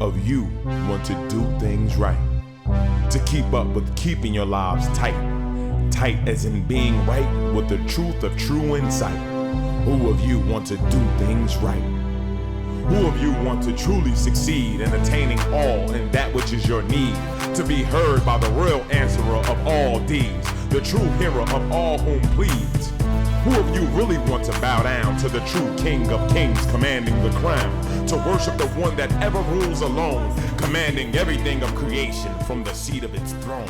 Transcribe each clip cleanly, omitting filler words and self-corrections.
of you want to do things right? To keep up with keeping your lives tight. Tight as in being right with the truth of true insight. Who of you want to do things right? Who of you want to truly succeed in attaining all in that which is your need? To be heard by the real answerer of all deeds, the true hero of all whom pleads. Who of you really want to bow down to the true King of Kings commanding the crown? To worship the one that ever rules alone, commanding everything of creation from the seat of its throne.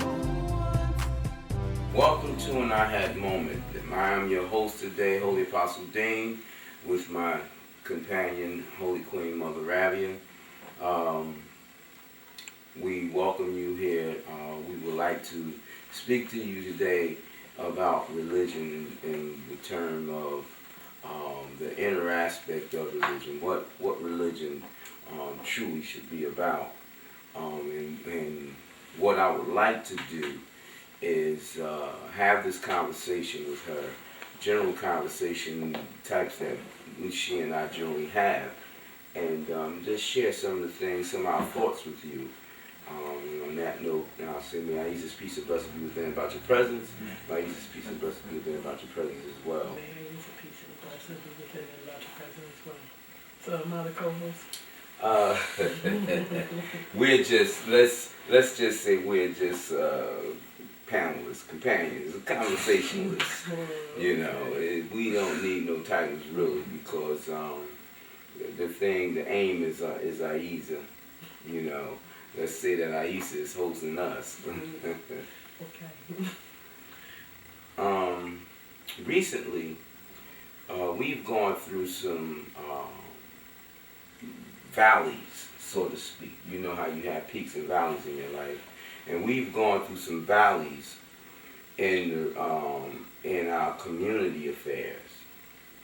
Welcome to an A.H.A.D moment. I am your host today, Holy Apostle Dean, with my companion, Holy Queen Mother Rabia. We welcome you here. We would like to speak to you today about religion in the term of the inner aspect of religion, what religion truly should be about. And what I would like to do is have this conversation with her, general conversation types that she and I generally have, and just share some of the things, some of our thoughts with you. On that note, I'll say, may I use this piece of blessed be within about your presence. May I use this piece of blessed be within about your presence as well. May I use a piece of blessed be within about your presence as well. So am I the co-host? We're just, let's just say we're just panelists, companions, conversationalists. You know, we don't need no titles really, because the aim is A.H.A.D. You know, let's say that A.H.A.D is hosting us. Okay. Recently, we've gone through some valleys, so to speak. You know how you have peaks and valleys in your life. And we've gone through some valleys in our community affairs.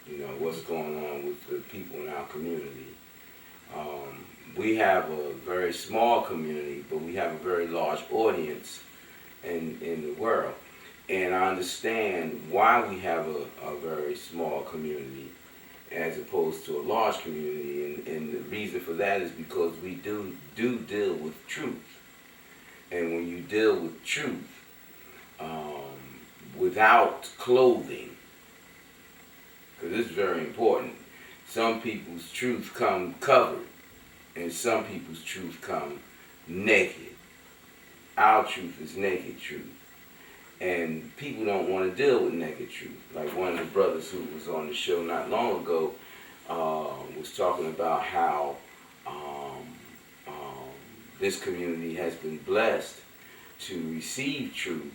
You know, what's going on with the people in our community. We have a very small community, but we have a very large audience in the world. And I understand why we have a very small community as opposed to a large community. And the reason for that is because we do deal with truth. And when you deal with truth without clothing, because this is very important, some people's truth come covered and some people's truth come naked. Our truth is naked truth. And people don't want to deal with naked truth. Like one of the brothers who was on the show not long ago was talking about how this community has been blessed to receive truth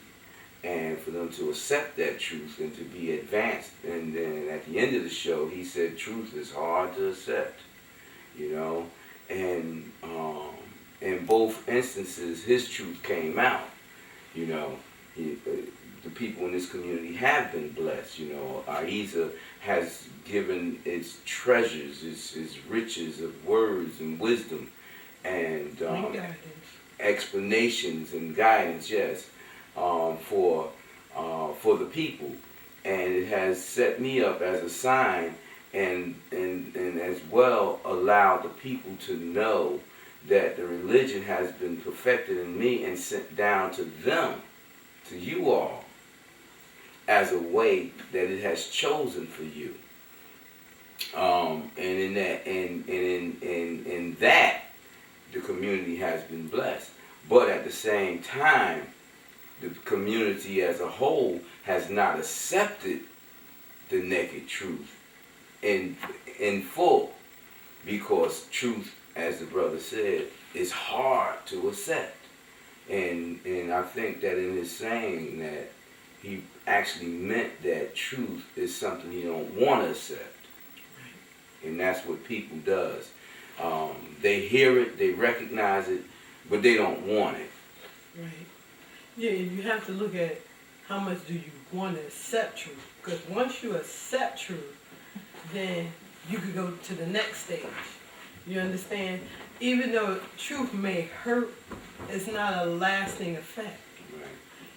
and for them to accept that truth and to be advanced. And then at the end of the show, he said truth is hard to accept, you know. And in both instances, his truth came out, you know. The people in this community have been blessed, you know. A.H.A.D has given its treasures, its riches of words and wisdom, and explanations and guidance, yes, for the people, and it has set me up as a sign, and as well allowed the people to know that the religion has been perfected in me and sent down to them, to you all, as a way that it has chosen for you. And in that, the community has been blessed. But at the same time, the community as a whole has not accepted the naked truth in full, because truth, as the brother said, is hard to accept. And I think that in his saying that he actually meant that truth is something you don't want to accept. And that's what people does. They hear it, they recognize it, but they don't want it. Right. Yeah, you have to look at how much do you want to accept truth. Because once you accept truth, then you could go to the next stage. You understand? Even though truth may hurt, it's not a lasting effect. Right.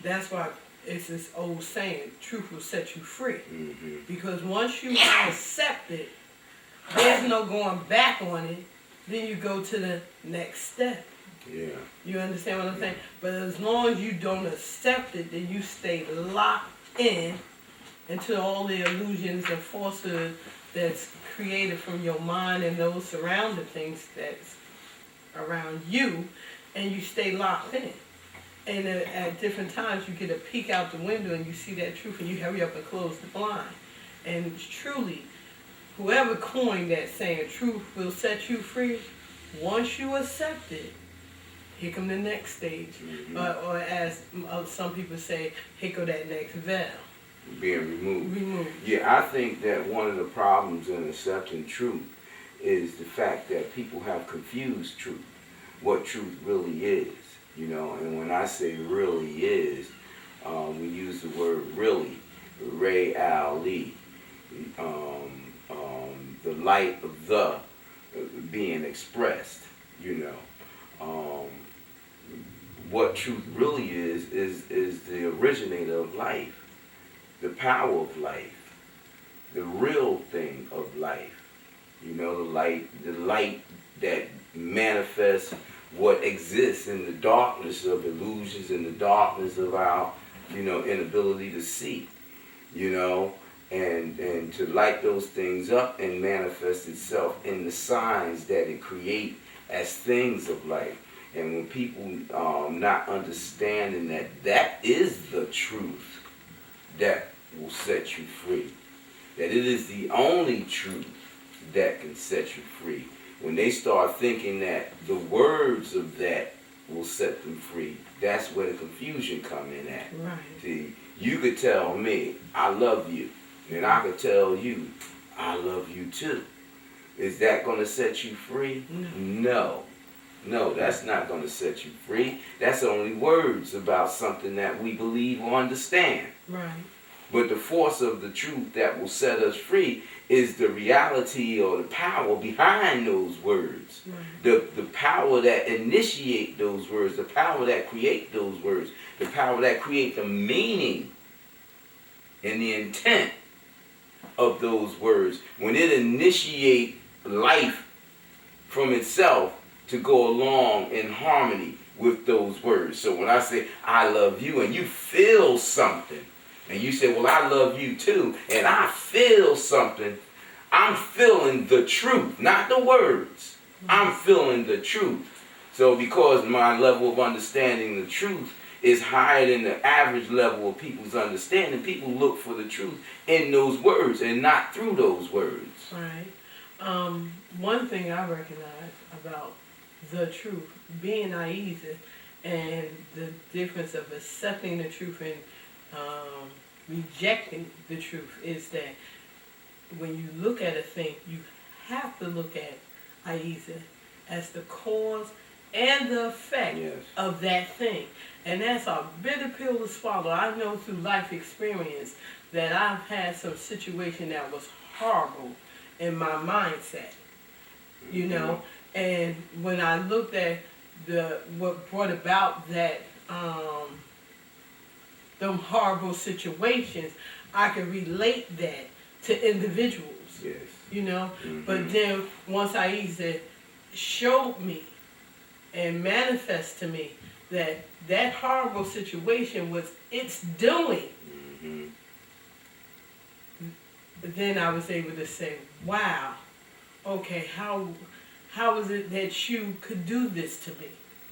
That's why it's this old saying, truth will set you free. Mm-hmm. Because once you accept it, there's no going back on it. then you go to the next step. Yeah. You understand what I'm saying? But as long as you don't accept it, then you stay locked in into all the illusions and falsehood that's created from your mind and those surrounding things that's around you, and you stay locked in. And at different times, you get a peek out the window and you see that truth, and you hurry up and close the blind. And truly, whoever coined that saying, truth will set you free, once you accept it, here come the next stage. Mm-hmm. Or as some people say, here go that next veil. Being removed. Removed. Yeah, I think that one of the problems in accepting truth is the fact that people have confused truth, what truth really is, you know. And when I say really is, we use the word really, Ray-Al-Lee, the light of the being expressed, you know. What truth really is the originator of life, the power of life, the real thing of life. You know, the light that manifests what exists in the darkness of illusions, in the darkness of our, you know, inability to see, you know, and to light those things up and manifest itself in the signs that it creates as things of light. And when people not understanding that that is the truth that will set you free, that it is the only truth that can set you free. When they start thinking that the words of that will set them free, that's where the confusion come in at. Right. See, you could tell me, I love you, and I could tell you, I love you too. Is that going to set you free? No. No, that's not going to set you free. That's only words about something that we believe or understand. Right. But the force of the truth that will set us free is the reality or the power behind those words. Right. The power that initiate those words, the power that create those words, the power that create the meaning and the intent of those words. When it initiate life from itself to go along in harmony with those words. So when I say, I love you, and you feel something, and you say, well, I love you too, and I feel something, I'm feeling the truth, not the words. I'm feeling the truth. So because my level of understanding the truth is higher than the average level of people's understanding, people look for the truth in those words and not through those words. Right. One thing I recognize about the truth, being A.H.A.D, and the difference of accepting the truth and rejecting the truth is that when you look at a thing, you have to look at A.H.A.D as the cause and the effect of that thing. And that's a bitter pill to swallow. I know through life experience that I've had some situation that was horrible in my mindset, you know. And when I looked at what brought about that them horrible situations, I could relate that to individuals. Yes. You know? But then once A.H.A.D showed me and manifest to me that horrible situation was its doing, then I was able to say, wow, okay, how is it that you could do this to me?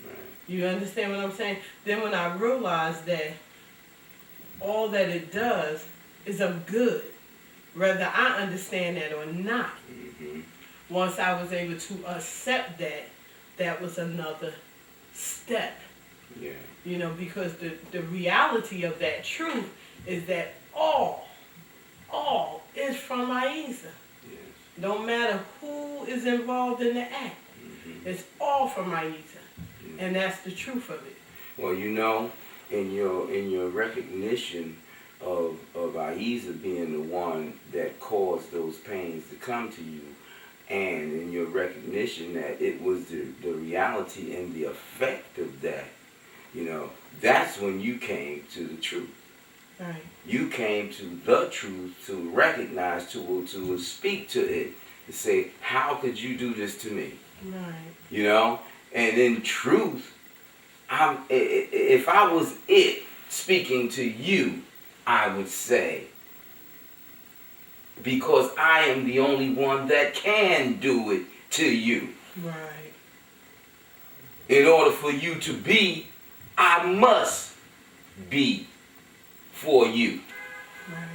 Right. You understand what I'm saying? Then when I realized that all that it does is of good, whether I understand that or not. Once I was able to accept that, that was another step. Yeah. You know, because the reality of that truth is that all is from A.H.A.D. Yes. Don't matter who is involved in the act. It's all from A.H.A.D. And that's the truth of it. Well, you know, in your recognition of A.H.A.D being the one that caused those pains to come to you, and in your recognition that it was the reality and the effect of that, you know, that's when you came to the truth. Right. You came to the truth to recognize, to speak to it, to say, how could you do this to me? Right. You know? And in truth, if I was it speaking to you, I would say, because I am the only one that can do it to you. Right. In order for you to be, I must be for you. Right.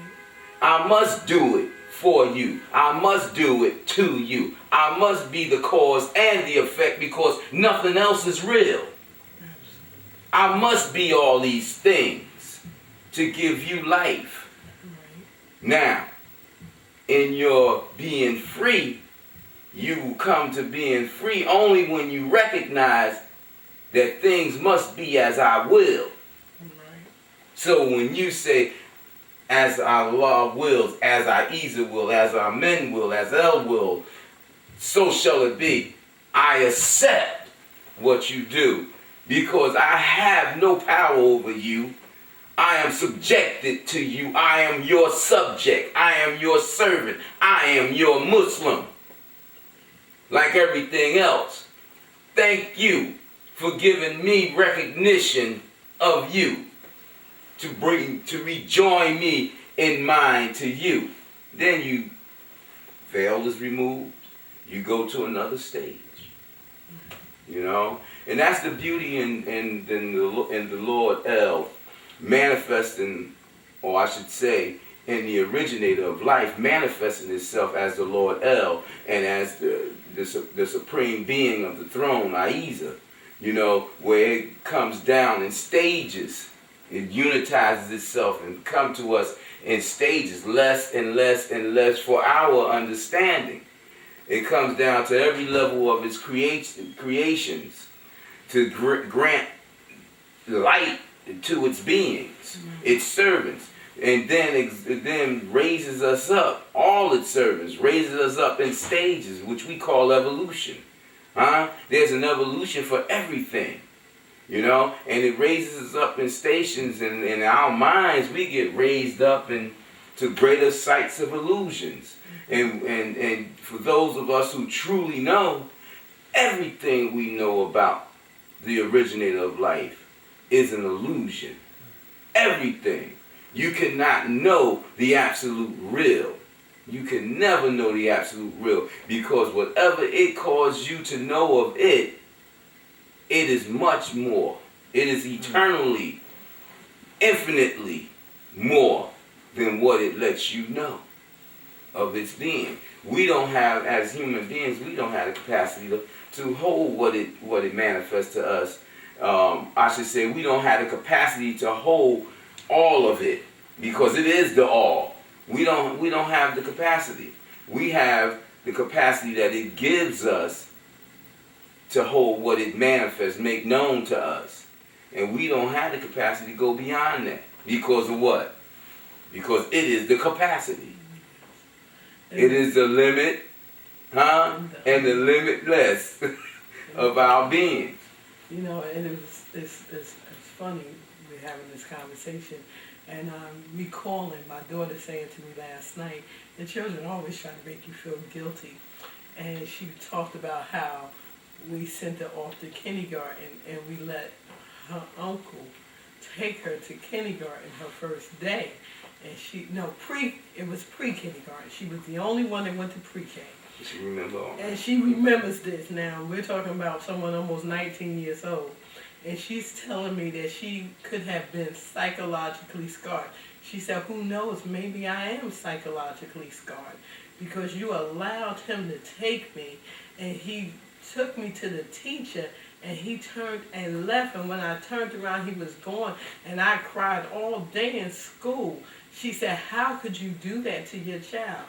I must do it for you. I must do it to you. I must be the cause and the effect, because nothing else is real. Absolutely. I must be all these things to give you life. Right. Now, in your being free, you come to being free only when you recognize that things must be as I will. Right. So when you say, as Allah wills, as A.H.A.D will, as Amen will, as El will, so shall it be. I accept what you do, because I have no power over you. I am subjected to you. I am your subject. I am your servant. I am your Muslim. Like everything else. Thank you for giving me recognition of you, to rejoin me in mind to you. Then you, veil is removed, you go to another stage. You know? And that's the beauty in the Lord El manifesting, or I should say, in the originator of life, manifesting itself as the Lord El, and as the supreme being of the throne, A.H.A.D, you know, where it comes down in stages. It unitizes itself and come to us in stages, less and less and less for our understanding. It comes down to every level of its creations to grant light to its beings, its servants. And then it then raises us up, all its servants, raises us up in stages, which we call evolution. There's an evolution for everything, you know, and it raises us up in stations, and in our minds we get raised up into greater sights of illusions. And for those of us who truly know, everything we know about the originator of life is an illusion. Everything. You cannot know the absolute real. You can never know the absolute real, because whatever it caused you to know of it, it is much more. It is eternally, infinitely more than what it lets you know of its being. We don't have, as human beings, we don't have the capacity to hold what it manifests to us. I should say, we don't have the capacity to hold all of it, because it is the all. We don't have the capacity. We have the capacity that it gives us to hold what it manifests, make known to us. And we don't have the capacity to go beyond that. Because of what? Because it is the capacity. It is the limit, and the limitless of our beings. You know, and it's funny we're having this conversation, and I'm recalling my daughter saying to me last night, the children always try to make you feel guilty. And she talked about how we sent her off to kindergarten, and we let her uncle take her to kindergarten her first day. And it was pre-kindergarten. She was the only one that went to pre-K. She remember all that. And she remembers this now. We're talking about someone almost 19 years old. And she's telling me that she could have been psychologically scarred. She said, who knows, maybe I am psychologically scarred, because you allowed him to take me, and he took me to the teacher, and he turned and left, and when I turned around, he was gone, and I cried all day in school. She said, how could you do that to your child?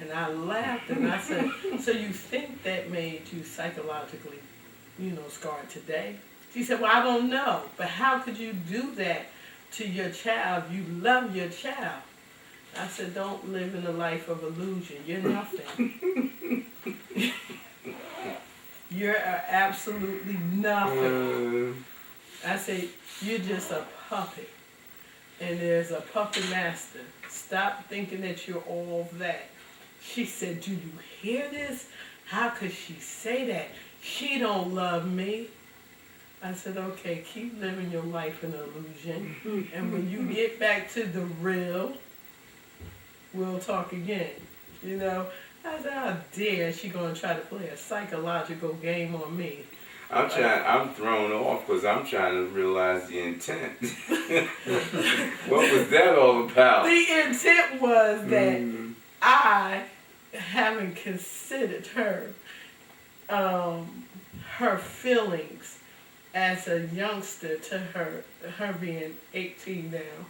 And I laughed, and I said, so you think that made you psychologically, scarred today? She said, well, I don't know, but how could you do that to your child? You love your child. I said, don't live in a life of illusion. You're nothing. You're absolutely nothing. I said, you're just a puppet. And there's a puppet master. Stop thinking that you're all that. She said, do you hear this? How could she say that? She don't love me. I said, okay, keep living your life in illusion. And when you get back to the real, we'll talk again. You know? I said, how dare she gonna try to play a psychological game on me? I'm thrown off because I'm trying to realize the intent. What was that all about? The intent was that I haven't considered her feelings as a youngster to her being 18 now,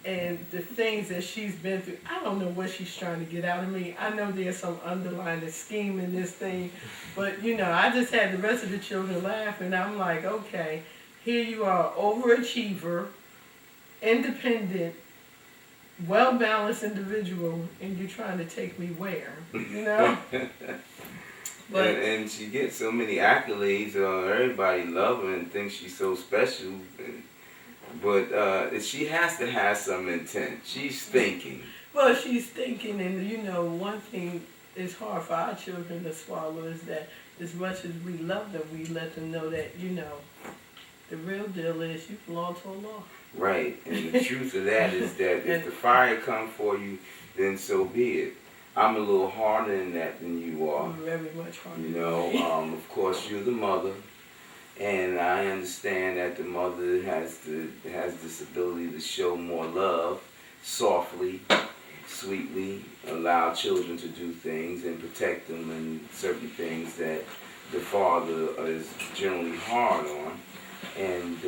and the things that she's been through. I don't know what she's trying to get out of me. I know there's some underlying scheme in this thing, but I just had the rest of the children laugh, and I'm like, okay, here you are, overachiever, independent, well-balanced individual, and you're trying to take me where, But and she gets so many accolades. Everybody love her and thinks she's so special. But she has to have some intent. She's thinking. Well, she's thinking, and one thing is hard for our children to swallow is that as much as we love them, we let them know that, the real deal is you belong to Allah. Right, and the truth of that is that if the fire comes for you, then so be it. I'm a little harder in that than you are. Very much harder. Of course, you're the mother, and I understand that the mother has this ability to show more love, softly, sweetly, allow children to do things and protect them and certain things that the father is generally hard on, and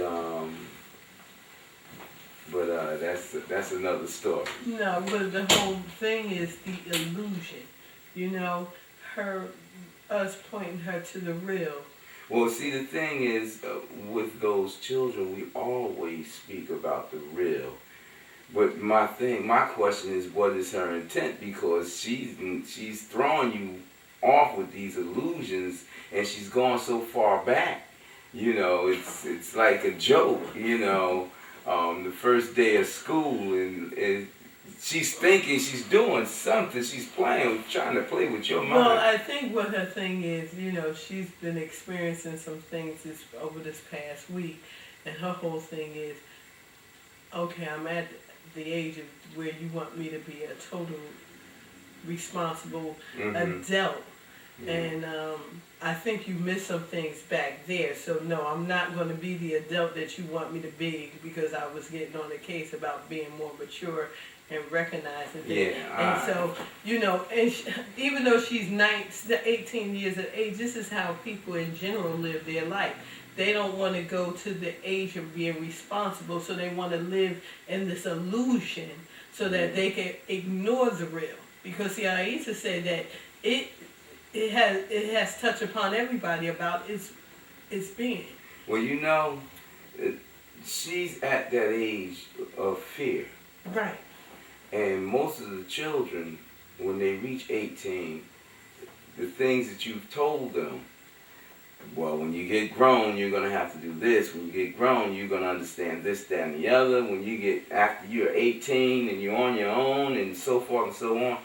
but that's another story. No, but the whole thing is the illusion. Us pointing her to the real. Well, see, the thing is, with those children, we always speak about the real. But my question is, what is her intent? Because she's throwing you off with these illusions, and she's gone so far back. It's like a joke. The first day of school, and she's thinking she's doing something. She's trying to play with your mind. Well, I think what her thing is, she's been experiencing some things over this past week, and her whole thing is, okay, I'm at the age of where you want me to be a total responsible adult. And I think you missed some things back there. So no, I'm not going to be the adult that you want me to be, because I was getting on the case about being more mature and recognizing things. And so, and even though she's 18 years of age, this is how people in general live their life. They don't want to go to the age of being responsible, so they want to live in this illusion so that they can ignore the real. Because see, A.H.A.D said that it has touched upon everybody about its being. Well, she's at that age of fear. Right. And most of the children, when they reach 18, the things that you've told them, well, when you get grown, you're going to have to do this. When you get grown, you're going to understand this, that, and the other. When you get, after you're 18 and you're on your own and so forth and so on.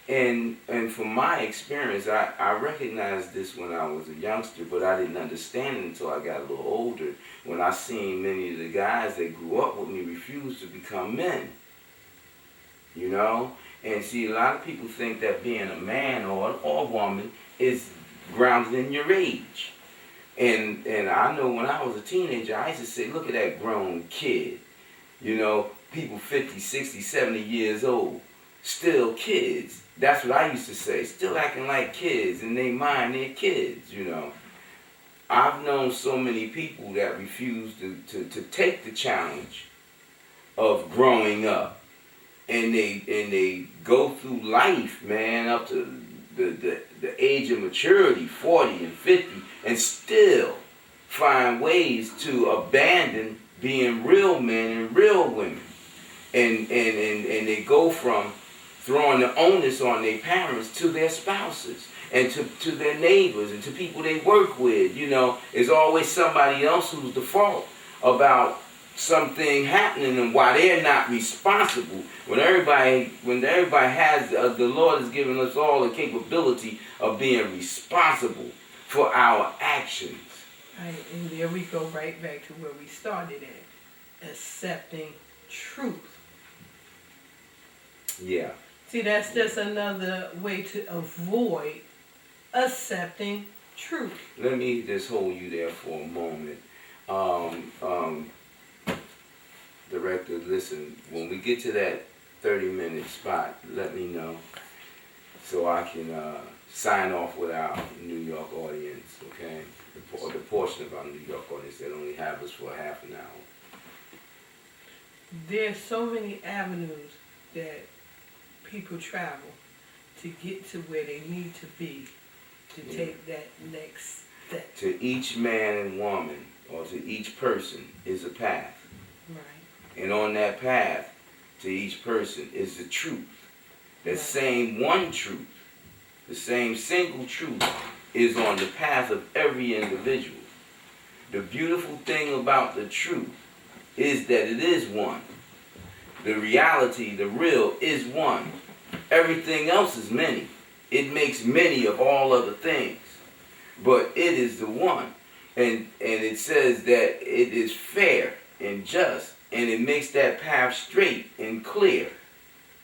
And from my experience, I recognized this when I was a youngster, but I didn't understand it until I got a little older, when I seen many of the guys that grew up with me refuse to become men. And see, a lot of people think that being a man or a woman is grounded in your age. And I know when I was a teenager, I used to say, look at that grown kid. People 50, 60, 70 years old, still kids. That's what I used to say, still acting like kids, and they mind their kids, I've known so many people that refuse to take the challenge of growing up. And they go through life, man, up to the age of maturity, 40 and 50, and still find ways to abandon being real men and real women. And they go from throwing the onus on their parents to their spouses and to their neighbors and to people they work with. It's always somebody else who's the fault about something happening and why they're not responsible. When everybody has, the Lord has given us all the capability of being responsible for our actions. Right, and there we go right back to where we started at, accepting truth. Yeah. See, that's just another way to avoid accepting truth. Let me just hold you there for a moment. Director, listen, when we get to that 30-minute spot, let me know so I can sign off with our New York audience, okay? The portion of our New York audience that only have us for half an hour. There's so many avenues that people travel to get to where they need to be to take that next step. To each man and woman, or to each person, is a path. Right. And on that path, to each person, is the truth. That Right. same one truth, the same single truth, is on the path of every individual. The beautiful thing about the truth is that it is one. The reality, the real, is one. Everything else is many. It makes many of all other things. But it is the one. And it says that it is fair and just. And it makes that path straight and clear.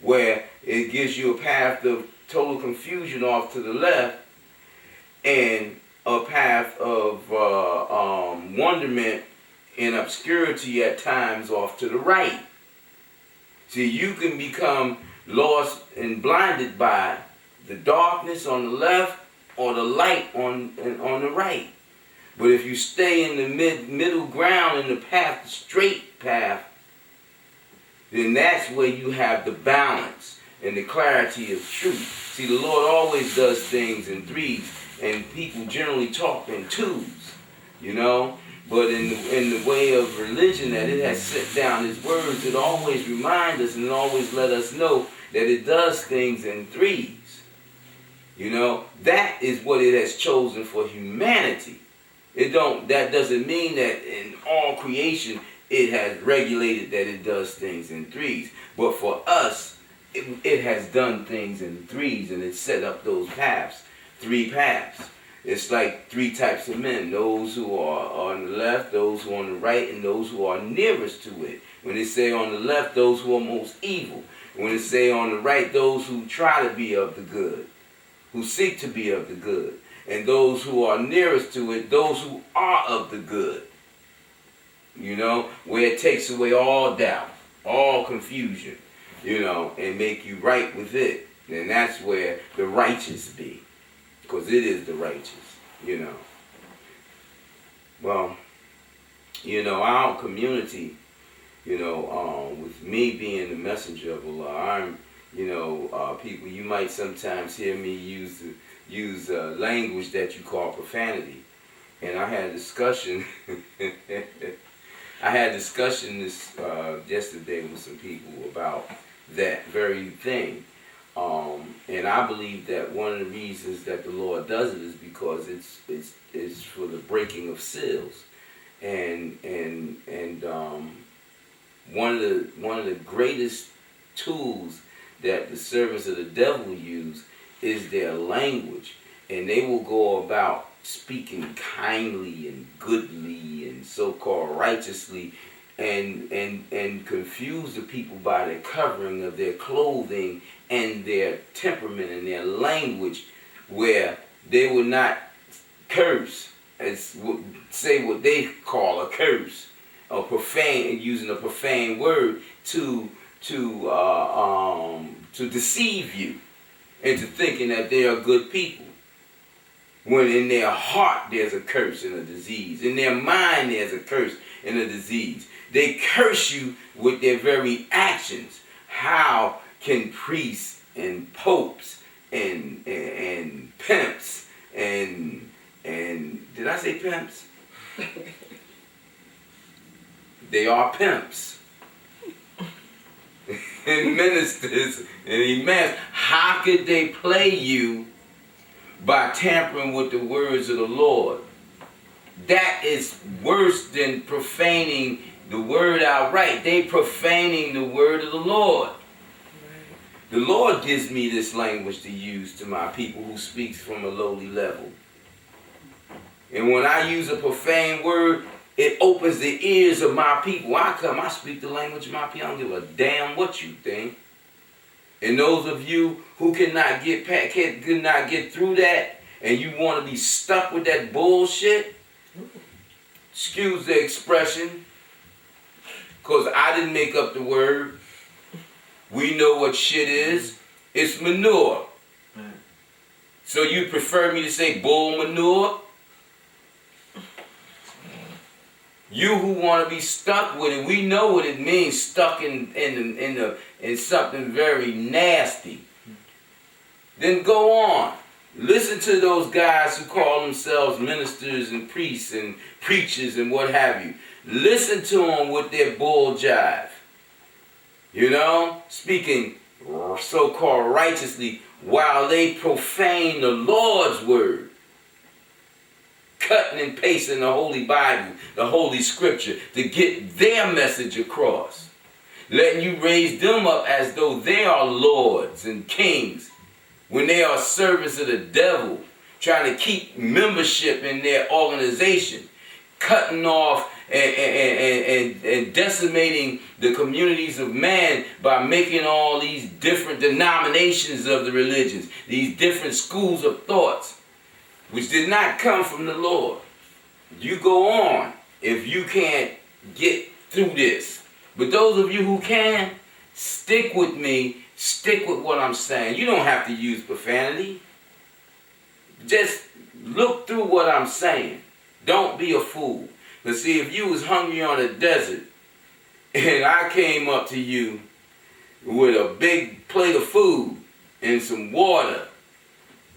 Where it gives you a path of total confusion off to the left. And a path of wonderment and obscurity at times off to the right. See, you can become lost and blinded by the darkness on the left or the light on the right. But if you stay in the middle ground in the path, the straight path, then that's where you have the balance and the clarity of truth. See, the Lord always does things in threes, and people generally talk in twos, you know. But in the way of religion that it has set down His words, it always reminds us and it always let us know that it does things in threes. You know, that is what it has chosen for humanity. That doesn't mean that in all creation it has regulated that it does things in threes. But for us, it has done things in threes, and it set up those paths, 3 paths. It's like 3 types of men, those who are on the left, those who are on the right, and those who are nearest to it. When they say on the left, those who are most evil. When they say on the right, those who try to be of the good, who seek to be of the good. And those who are nearest to it, those who are of the good. You know, where it takes away all doubt, all confusion, you know, and make you right with it. And that's where the righteous be. Because it is the righteous, you know. Well, you know, our community, you know, with me being the messenger of Allah, I'm, you know, people, you might sometimes hear me use language that you call profanity. And I had a discussion, this yesterday with some people about that very thing. And I believe that one of the reasons that the Lord does it is because it's for the breaking of seals, and one of the greatest tools that the servants of the devil use is their language, and they will go about speaking kindly and goodly and so-called righteously, and confuse the people by the covering of their clothing and their temperament and their language, where they will not curse, say what they call a curse, or profane, using a profane word to deceive you into thinking that they are good people. When in their heart there's a curse and a disease. In their mind there's a curse and a disease. They curse you with their very actions. How can priests and popes and pimps and did I say pimps? They are pimps. And ministers and imams, how could they play you by tampering with the words of the Lord? That is worse than profaning the word outright. They profaning the word of the Lord. The Lord gives me this language to use to my people who speaks from a lowly level. And when I use a profane word, it opens the ears of my people. I speak the language of my people. I don't give a damn what you think. And those of you who cannot get through that, and you want to be stuck with that bullshit, excuse the expression, because I didn't make up the word. We know what shit is. It's manure. So you prefer me to say bull manure? You who want to be stuck with it, we know what it means, stuck in something very nasty. Then go on. Listen to those guys who call themselves ministers and priests and preachers and what have you. Listen to them with their bull jive. You know, speaking so-called righteously while they profane the Lord's word. Cutting and pasting the Holy Bible, the Holy Scripture, to get their message across. Letting you raise them up as though they are lords and kings, when they are servants of the devil, trying to keep membership in their organization, cutting off and decimating the communities of man by making all these different denominations of the religions, these different schools of thoughts, which did not come from the Lord. You go on if you can't get through this. But those of you who can, stick with me, stick with what I'm saying. You don't have to use profanity. Just look through what I'm saying. Don't be a fool. But see, if you was hungry on a desert, and I came up to you with a big plate of food and some water,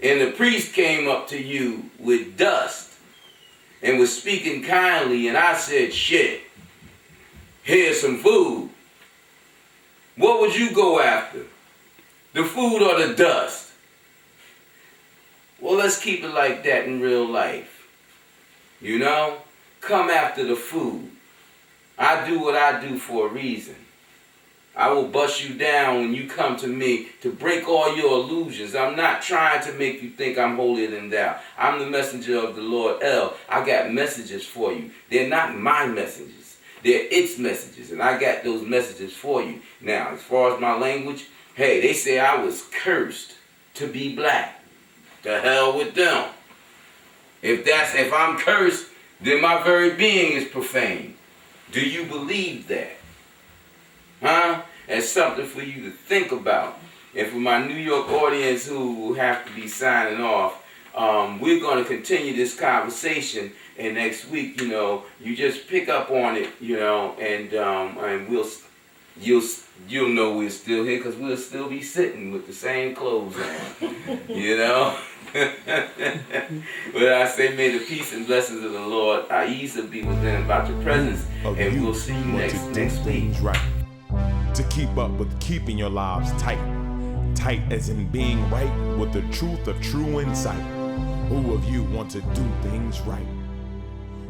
and the priest came up to you with dust and was speaking kindly, and I said, shit, here's some food. What would you go after? The food or the dust? Well, let's keep it like that in real life. You know? Come after the food. I do what I do for a reason. I will bust you down when you come to me to break all your illusions. I'm not trying to make you think I'm holier than thou. I'm the messenger of the Lord El. I got messages for you. They're not my messages. They're its messages. And I got those messages for you. Now, as far as my language, hey, they say I was cursed to be black. The hell with them. If I'm cursed, then my very being is profane. Do you believe that? Huh? That's something for you to think about. And for my New York audience who have to be signing off, we're going to continue this conversation. And next week, you know, you just pick up on it, you know, and you'll know we're still here because we'll still be sitting with the same clothes on, you know. But I say, may the peace and blessings of the Lord A.H.A.D be within about your presence, and we'll see you next week. Right. To keep up with keeping your lives tight, tight as in being right with the truth of true insight. Who of you want to do things right?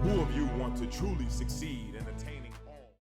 Who of you want to truly succeed?